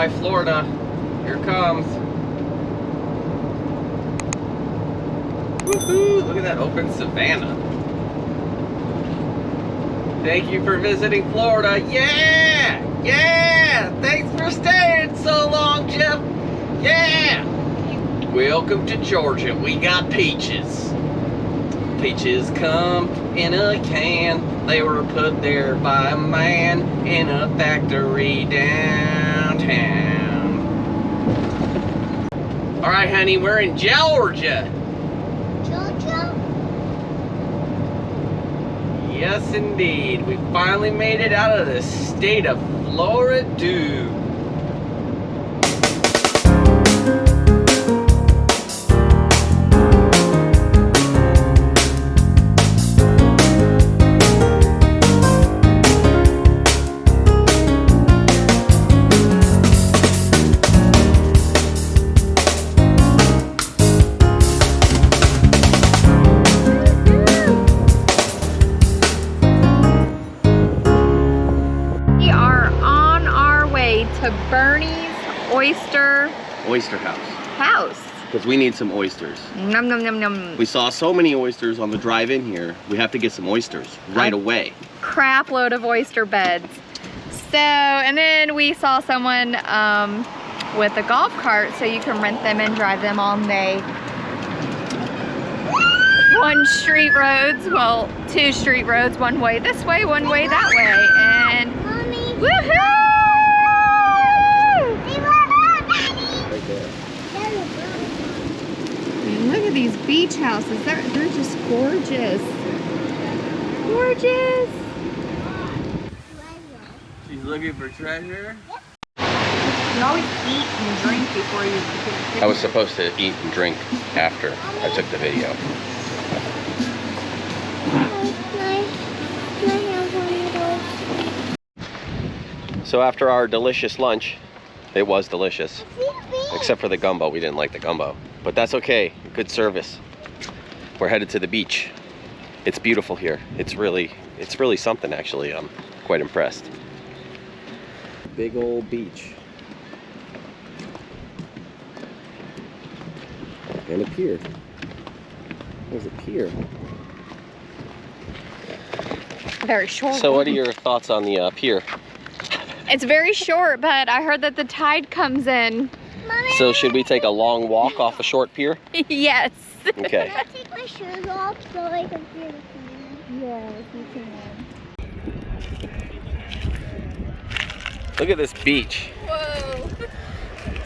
Bye, Florida. Here it comes. Woohoo! Look at that open savanna. Thank you for visiting Florida. Yeah! Yeah! Thanks for staying so long, Jeff. Yeah! Welcome to Georgia. We got peaches. Peaches come in a can. They were put there by a man in a factory downtown. All right, honey, we're in Georgia. Georgia? Yes, indeed. We finally made it out of the state of Florida. To Bernie's Oyster House. Because we need some oysters. Num num num num. We saw so many oysters on the drive in here. We have to get some oysters right away. Crap load of oyster beds. So, and then we saw someone with a golf cart, so you can rent them and drive them all day. One street roads, well, two street roads, one way this way, one way that way, and woohoo! Look at these beach houses. They're just gorgeous. Gorgeous. She's looking for treasure. You always eat and drink before you take a picture. I was supposed to eat and drink after I took the video. So after our delicious lunch, it was delicious. Except for the gumbo. We didn't like the gumbo. But that's okay. Good service. We're headed to the beach. It's beautiful here. It's really something, actually. I'm quite impressed. Big old beach. And a pier. There's a pier. Very short. So what are your thoughts on the pier? It's very short, but I heard that the tide comes in. Mommy, So should we take a long walk off a short pier? Yes. Okay. can I take my shoes off so I can see the can? Yes, you can. Look at this beach. Whoa.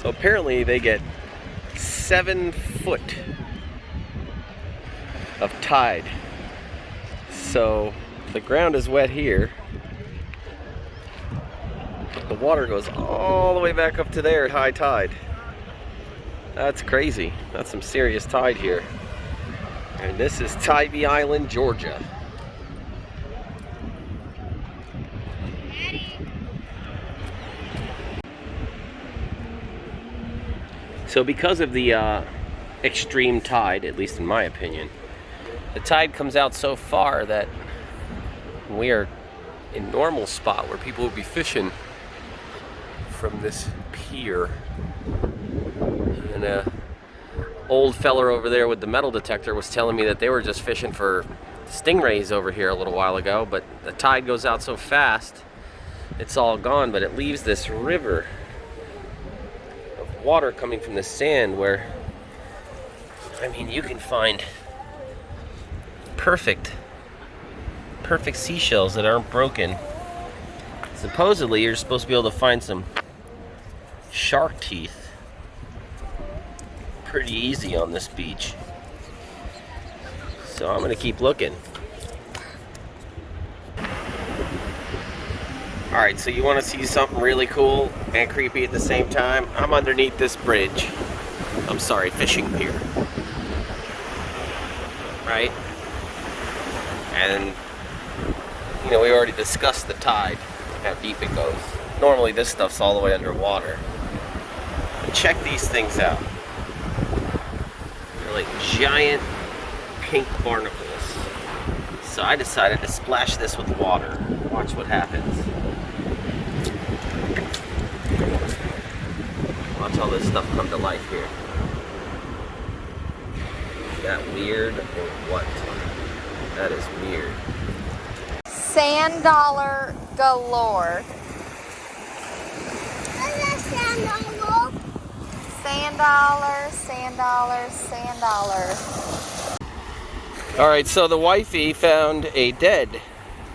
So apparently they get 7 foot of tide. So the ground is wet here. But the water goes all the way back up to there at high tide. That's crazy. That's some serious tide here. And this is Tybee Island, Georgia. So because of the extreme tide, at least in my opinion, the tide comes out so far that we are in normal spot where people would be fishing from this pier. And a old feller over there with the metal detector was telling me that they were just fishing for stingrays over here a little while ago, but the tide goes out so fast it's all gone, but it leaves this river of water coming from the sand where, I mean, you can find perfect seashells that aren't broken. Supposedly you're supposed to be able to find some shark teeth pretty easy on this beach. So I'm gonna keep looking. Alright, so you wanna see something really cool and creepy at the same time? I'm underneath this bridge. I'm sorry, fishing pier. Right? And you know, we already discussed the tide, how deep it goes. Normally this stuff's all the way underwater. But check these things out. They're like giant pink barnacles. So I decided to splash this with water. Watch what happens. Watch all this stuff come to life here. Is that weird or what? That is weird. Sand dollar galore. Sand dollar, sand dollar, sand dollar. All right, so the wifey found a dead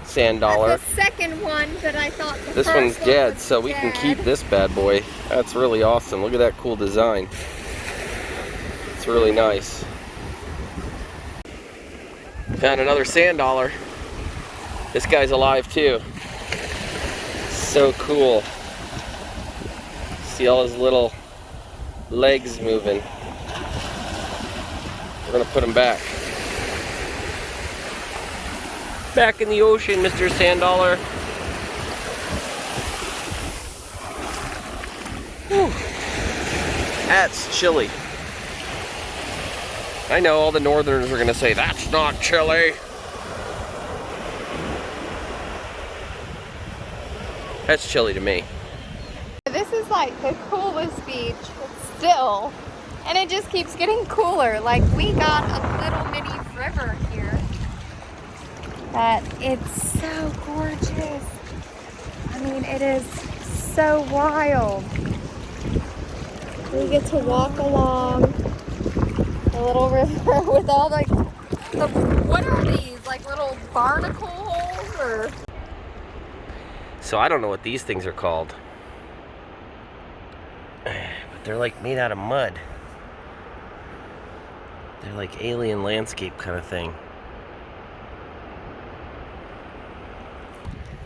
sand dollar. That's the second one, but I thought the This first one's one dead, was so we can keep dead. this bad boy. That's really awesome. Look at that cool design. It's really nice. Found another sand dollar. This guy's alive too. So cool. See all his little legs moving. We're gonna put him back. Back in the ocean, Mr. Sand Dollar. Whew. That's chilly. I know all the northerners are gonna say, that's not chilly. That's chilly to me. This is like the coolest beach still, and it just keeps getting cooler. Like, we got a little mini river here that it's so gorgeous. I mean, it is so wild. We get to walk along the little river with all like what are these, like little barnacle holes or? So I don't know what these things are called. But they're like made out of mud. They're like alien landscape kind of thing.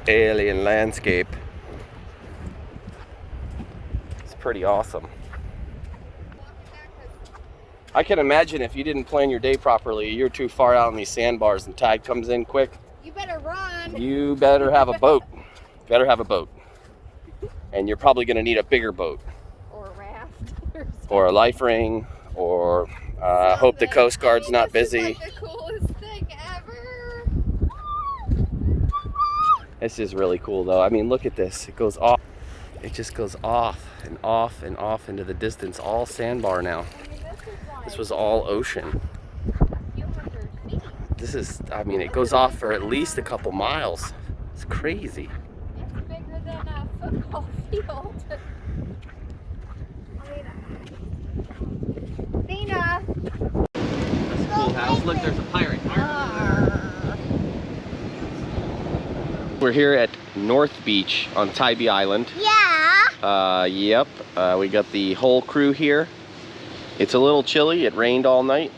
Alien landscape. It's pretty awesome. I can imagine if you didn't plan your day properly, you're too far out on these sandbars and tide comes in quick. You better run. You better have a boat. Better have a boat. And you're probably going to need a bigger boat. Or a raft. Or a life ring. Or hope the Coast Guard's not busy. This is like the coolest thing ever. This is really cool though. I mean, look at this. It goes off. It just goes off and off and off into the distance. All sandbar now. This was all ocean. This is, I mean, it goes off for at least a couple miles. It's crazy. It's bigger than a football field. Dina. That's a cool house. Look, there's a pirate. We're here at North Beach on Tybee Island. Yeah. Yep. We got the whole crew here. It's a little chilly. It rained all night.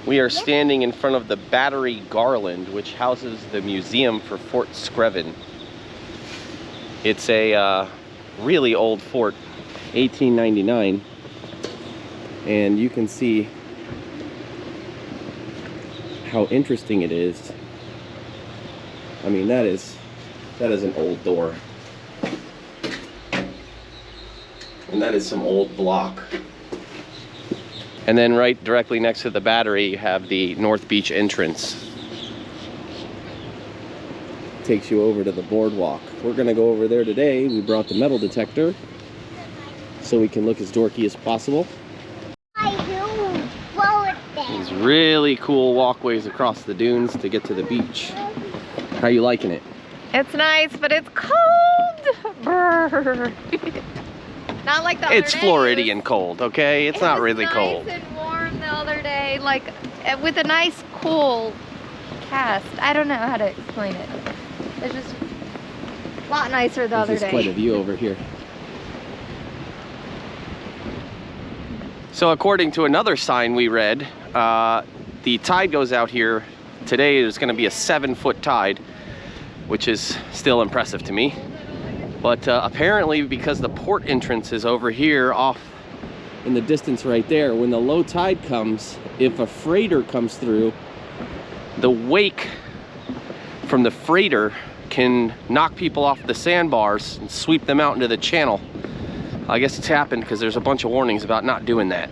We are standing in front of the Battery Garland, which houses the museum for Fort Screvin. It's a really old fort, 1899, and you can see how interesting it is. I mean, that is an old door, and that is some old block. And then right directly next to the battery, you have the North Beach entrance. Takes you over to the boardwalk. We're gonna go over there today. We brought the metal detector so we can look as dorky as possible. I do forward there. These really cool walkways across the dunes to get to the beach. How you liking it? It's nice, but it's cold. Brr. Not like the other It's day. Floridian cold, okay? It's not It was really nice cold. and warm the other day, like with a nice cool cast. I don't know how to explain it. It's just a lot nicer the other This is quite a day. view over here. So according to another sign we read, the tide goes out here. Today there's gonna be a 7-foot tide, which is still impressive to me. But apparently, because the port entrance is over here off in the distance right there, when the low tide comes, if a freighter comes through, the wake from the freighter can knock people off the sandbars and sweep them out into the channel. I guess it's happened because there's a bunch of warnings about not doing that.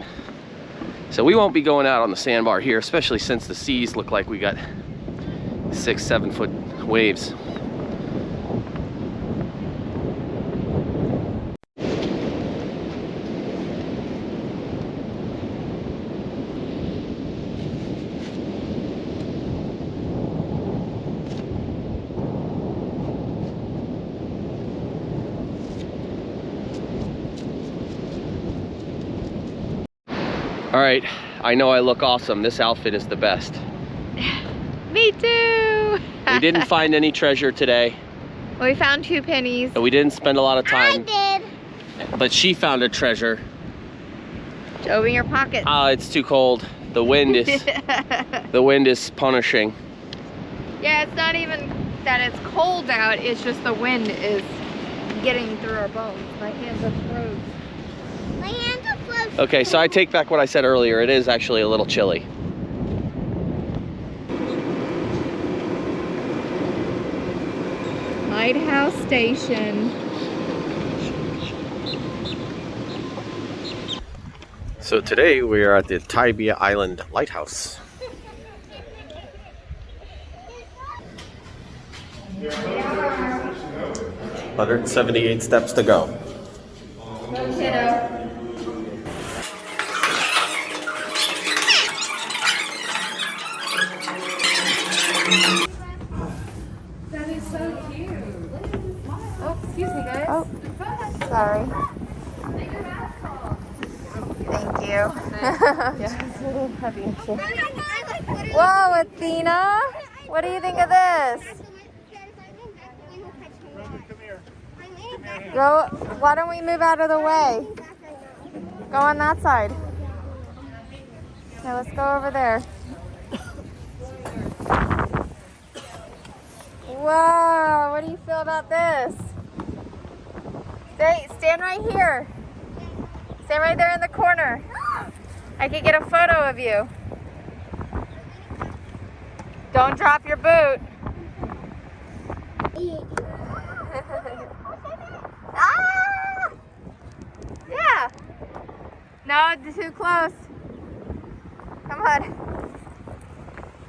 So we won't be going out on the sandbar here, especially since the seas look like we got 6-7 foot waves. All right, I know I look awesome. This outfit is the best. Me too. We didn't find any treasure today. We found 2 pennies. And we didn't spend a lot of time. I did. But she found a treasure. Open your pockets. It's too cold. The wind is punishing. Yeah, it's not even that it's cold out, it's just the wind is getting through our bones. My hands are frozen. My hands are frozen. Okay, so I take back what I said earlier. It is actually a little chilly. Lighthouse Station. So today we are at the Tybee Island Lighthouse. Yeah. 178 steps to go. Go, kiddo. That is so cute. Oh, excuse me, guys. Oh, sorry. Thank you. Yeah, it's a little heavy. Whoa, Athena! What do you think of this? Go. Why don't we move out of the way? Go on that side. Okay, let's go over there. Wow, what do you feel about this? Stand right here. Stand right there in the corner. I could get a photo of you. Don't drop your boot. Ah! Yeah. No, too close. Come on.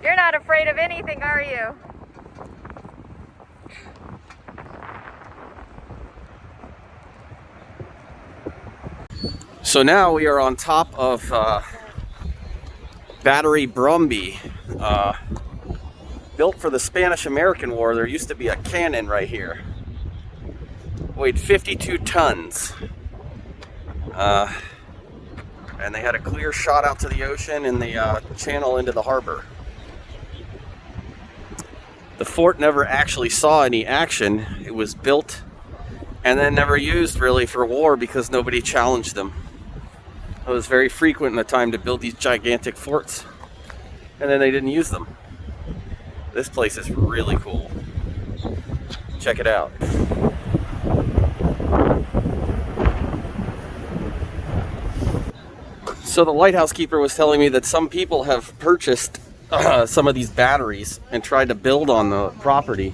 You're not afraid of anything, are you? So now we are on top of Battery Brumby. Built for the Spanish-American War. There used to be a cannon right here. Weighed 52 tons. And they had a clear shot out to the ocean and the channel into the harbor. The fort never actually saw any action. It was built and then never used really for war because nobody challenged them. It was very frequent in the time to build these gigantic forts, and then they didn't use them. This place is really cool. Check it out. So the lighthouse keeper was telling me that some people have purchased some of these batteries and tried to build on the property,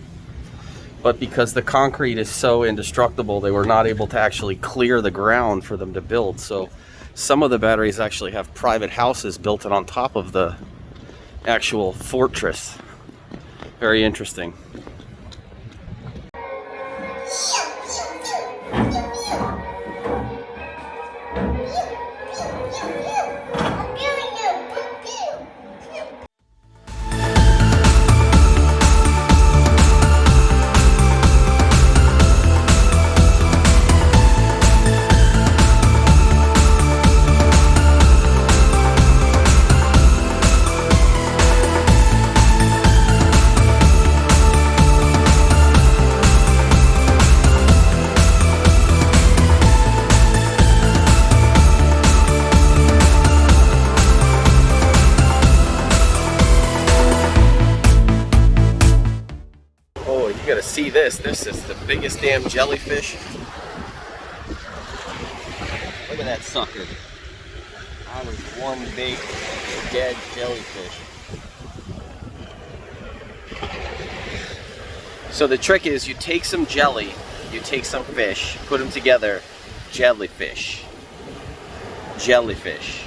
but because the concrete is so indestructible, they were not able to actually clear the ground for them to build. So some of the batteries actually have private houses built on top of the actual fortress. Very interesting. You gotta see this. This is the biggest damn jellyfish. Look at that sucker. That was one big dead jellyfish. So the trick is you take some jelly, you take some fish, put them together, jellyfish. Jellyfish.